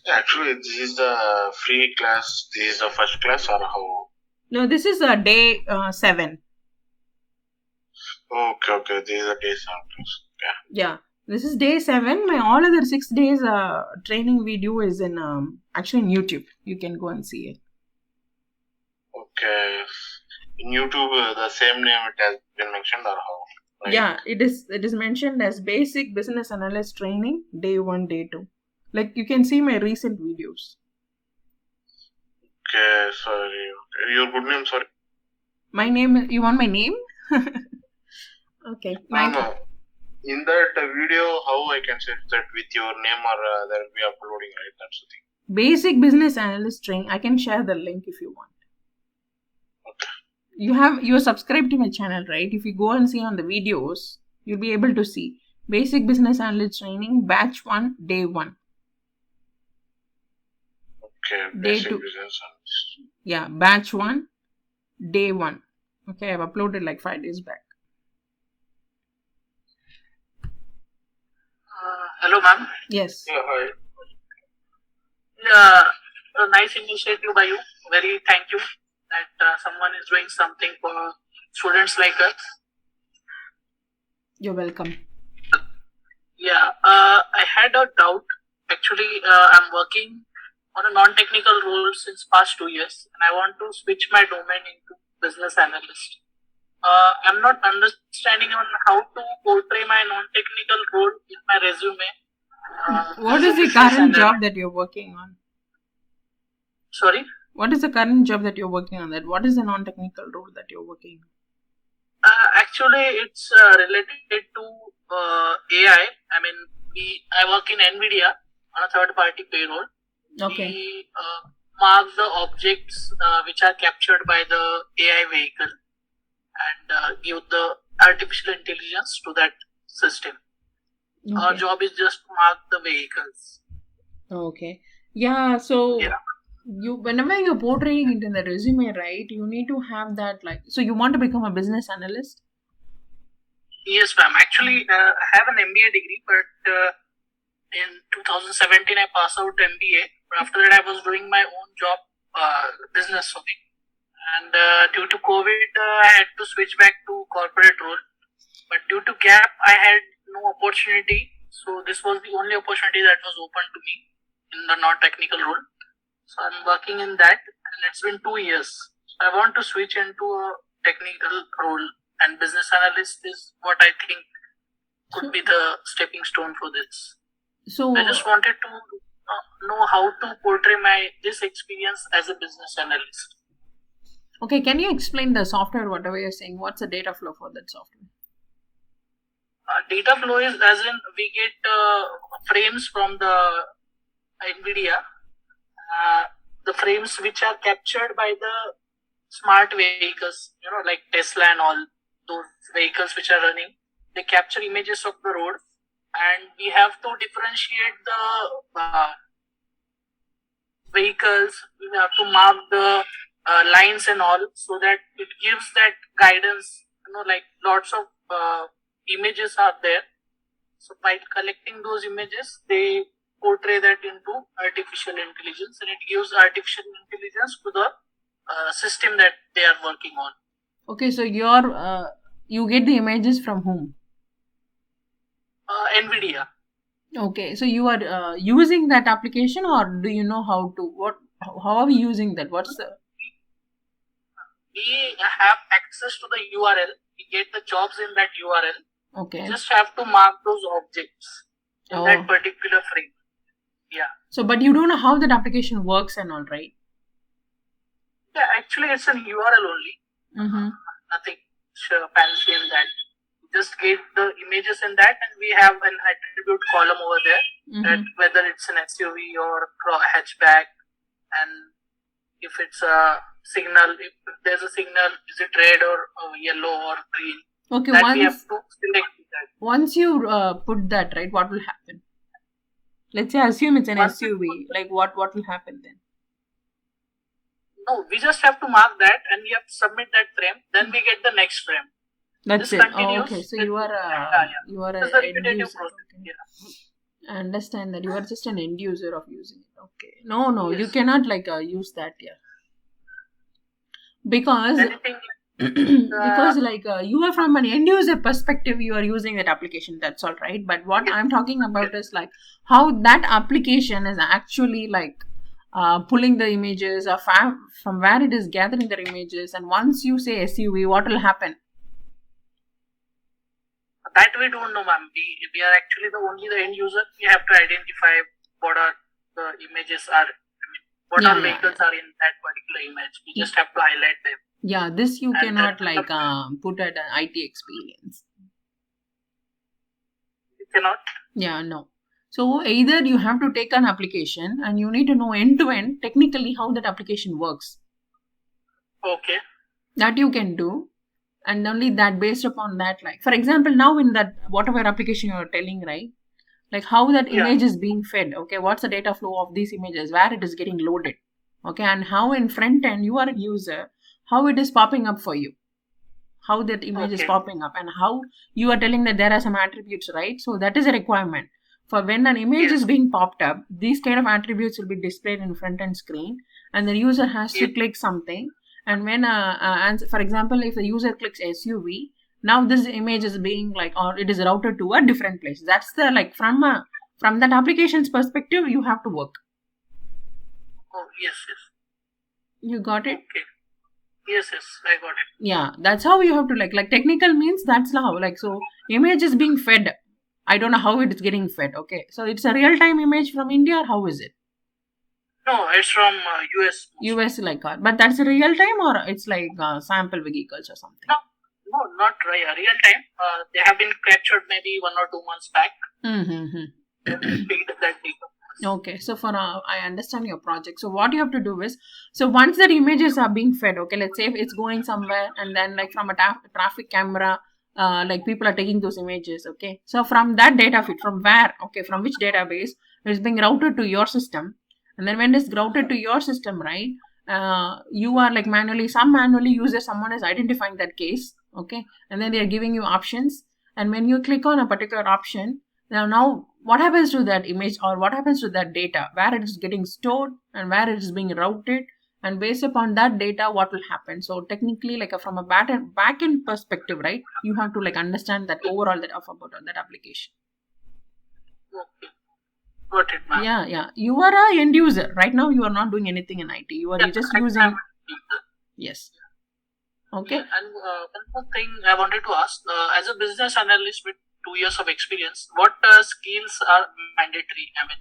Yeah, actually, this is the free class. This is the first class, or how? No, this is day 7. Okay. This is the day 7 class. Yeah, this is day 7. My all other 6 days training video is in actually in YouTube. You can go and see it. Okay. In YouTube, the same name it has been mentioned, or how? Right? Yeah, it is mentioned as Basic Business Analyst Training, day 1, day 2. Like you can see my recent videos. Okay, sorry. Okay. Your good name, sorry. My name. You want my name? Okay. No. In that video, how I can set that with your name, or there will be uploading, right? That's the thing. Basic Business Analyst Training. I can share the link if you want. Okay. You're subscribed to my channel, right? If you go and see on the videos, you'll be able to see Basic Business Analyst Training, batch 1, day 1. Okay, Basic Business Analyst. Yeah, batch 1, day 1. Okay, I've uploaded like 5 days back. Hello, ma'am. Yes. Yeah, hi. A nice initiative by you. Very thank you that someone is doing something for students like us. You're welcome. Yeah, I had a doubt. Actually, I'm working on a non-technical role since past 2 years, and I want to switch my domain into business analyst. I'm not understanding on how to portray my non-technical role in my resume. What is the current job that you're working on? Sorry? What is the current job that you're working on? What is the non-technical role that you're working on? Actually, it's related to AI. I mean, I work in NVIDIA on a third-party payroll. Okay. mark the objects which are captured by the AI vehicle and give the artificial intelligence to that system. Our Okay. job is just to mark the vehicles. Okay. Yeah. So Yeah. whenever you're portraying it in the resume, right, you need to have that like. So you want to become a business analyst? Yes, ma'am. Actually, I have an MBA degree, but in 2017 I passed out MBA. After that, I was doing my own job, business only. And due to COVID, I had to switch back to corporate role. But due to gap, I had no opportunity. So this was the only opportunity that was open to me in the non-technical role. So I'm working in that, and it's been 2 years. So I want to switch into a technical role, and business analyst is what I think could be the stepping stone for this. So I just wanted to know how to portray this experience as a business analyst. okay, can you explain the software, whatever you're saying? What's the data flow for that software? Data flow is as in we get frames from the NVIDIA, the frames which are captured by the smart vehicles, like Tesla and all those vehicles which are running. They capture images of the road, and we have to differentiate the vehicles. We have to mark the lines and all, so that it gives that guidance. Like lots of images are there. So by collecting those images, they portray that into artificial intelligence, and it gives artificial intelligence to the system that they are working on. Okay, so you get the images from whom? NVIDIA. Okay, so you are using that application, or do you know how to how are we using that? What's the We have access to the URL. We get the jobs in that URL. okay? We just have to mark those objects in Oh. that particular frame. Yeah. So, but you don't know how that application works and all, right? Yeah, actually, it's an URL only. Mm-hmm. Nothing fancy in that. Just get the images in that, and we have an attribute column over there, that whether it's an SUV or hatchback, and if it's a signal, if there's a signal, is it red or yellow or green? Okay, that we have to select that. Once you put that, right, what will happen? Let's say assume it's an SUV. Like what will happen then? No, we just have to mark that, and we have to submit that frame. Then we get the next frame. That's This it. continues. Okay, so you are you are It's an a end repetitive user. process. Okay. Yeah. I understand that you are just an end user of using it. Okay. No, you Yes. cannot like use that here because Anything because like you are from an end user perspective, you are using that application. That's all right. But what I'm talking about is like how that application is actually like pulling the images or from where it is gathering the images. And once you say SUV, what will happen? that we don't know, ma'am. We are actually only the end user. We have to identify what are the images are. What all vehicles are in that particular image. We just have to highlight them. Yeah, this you cannot like put at an IT experience. You cannot? Yeah, no. So either you have to take an application and you need to know end to end technically how that application works. Okay. That you can do. And only that, based upon that, like for example, now in that whatever application you're telling, right? Like how that image is being fed. Okay, what's the data flow of these images, where it is getting loaded. Okay, and how in front end you are a user, how it is popping up for you, how that image is popping up, and how you are telling that there are some attributes, right? So that is a requirement for when an image is being popped up. These kind of attributes will be displayed in front end screen, and the user has to click something. And when for example, if the user clicks SUV, now this image is being like, or it is routed to a different place. That's the like from that application's perspective, you have to work. Oh yes. You got it? Okay. Yes, I got it. Yeah, that's how you have to like technical means that's how like so image is being fed. I don't know how it is getting fed. Okay, so it's a real time image from India, or how is it? No, it's from US. US like but that's real time, or it's like sample vehicles or something? No, not real time. They have been captured maybe 1 or 2 months back. Mm-hmm. Picked that vehicle. Okay, so for I understand your project. So what you have to do is, so once that images are being fed, okay, let's say if it's going somewhere and then like from a traffic camera, like people are taking those images, okay. So from that data feed, from where, okay, from which database it's being routed to your system, and then when it's routed to your system, right, you are like manually user, someone is identifying that case, okay, and then they are giving you options, and when you click on a particular option, now what happens to that image or what happens to that data, where it is getting stored and where it is being routed, and based upon that data what will happen. So technically, like from a back end perspective, right, you have to like understand that overall that of about that application. Okay. Got it, ma'am. Yeah, you are a end user right now. You are not doing anything in IT. You are just using. Yes. Okay. And one more thing I wanted to ask, as a business analyst with 2 years of experience, what skills are mandatory? I mean,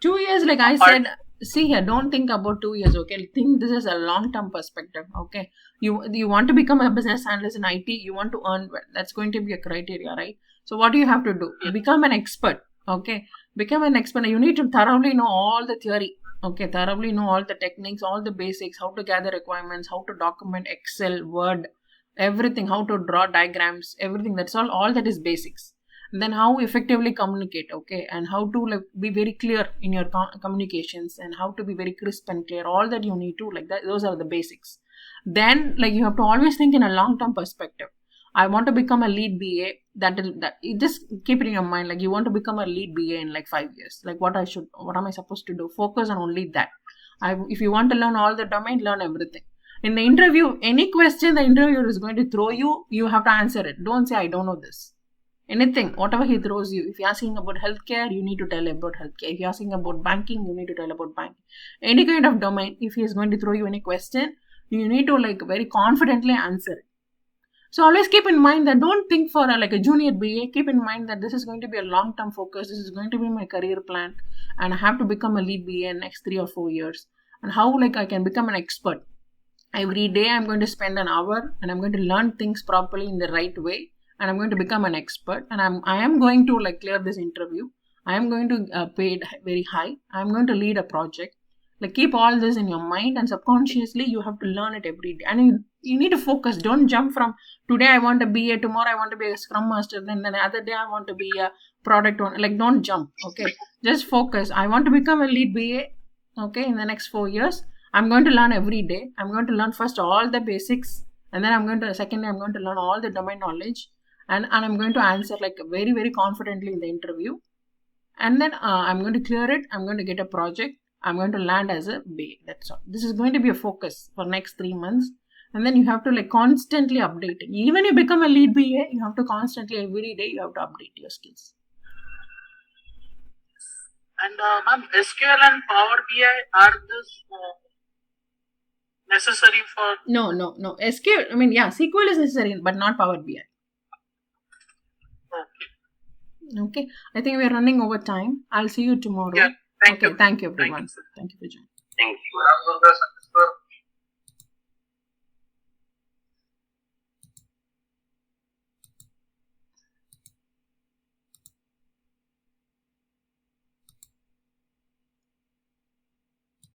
2 years, like I said, see here, don't think about 2 years, okay? Think this is a long-term perspective, okay? You want to become a business analyst in IT, you want to earn well. That's going to be a criteria, right? So what do you have to do? Become an expert, okay? Become an expert. You need to thoroughly know all the theory, okay? Thoroughly know all the techniques, all the basics, how to gather requirements, how to document Excel, Word, everything, how to draw diagrams, everything. That's all that is basics. And then how effectively communicate, okay, and how to like be very clear in your communications, and how to be very crisp and clear, all that you need to like that. Those are the basics. Then like you have to always think in a long-term perspective. I want to become a lead BA. That just keep it in your mind, like you want to become a lead BA in like 5 years. Like what am I supposed to do? Focus on only that. If you want to learn all the domain, learn everything. In the interview, any question the interviewer is going to throw you, you have to answer it. Don't say I don't know this. Anything, whatever he throws you. If you're asking about healthcare, you need to tell about healthcare. If you're asking about banking, you need to tell about banking. Any kind of domain, if he is going to throw you any question, you need to like very confidently answer it. So always keep in mind that don't think for like a junior BA. Keep in mind that this is going to be a long-term focus. This is going to be my career plan, and I have to become a lead BA in next 3 or 4 years. And how like I can become an expert. Every day I'm going to spend an hour, and I'm going to learn things properly in the right way, and I'm going to become an expert, and I am going to like clear this interview. I am going to pay it very high. I'm going to lead a project. Like keep all this in your mind, and subconsciously you have to learn it every day. And you need to focus. Don't jump from today I want to be a, tomorrow I want to be a scrum master, then the other day I want to be a product owner. Like don't jump. Okay, just focus. I want to become a lead BA. Okay, in the next 4 years. I'm going to learn every day. I'm going to learn first all the basics, and then I'm going to learn all the domain knowledge, and I'm going to answer like very, very confidently in the interview. And then I'm going to clear it. I'm going to get a project. I'm going to land as a BA. That's all. This is going to be a focus for next 3 months. And then you have to like constantly update it. Even you become a lead BA, you have to constantly every day you have to update your skills. And ma'am, SQL and Power BI are this necessary for? No. SQL, I mean, yeah, SQL is necessary, but not Power BI. Okay. I think we are running over time. I'll see you tomorrow. Yeah. Thank you. Thank you, everyone. Thank you for joining. Thank you.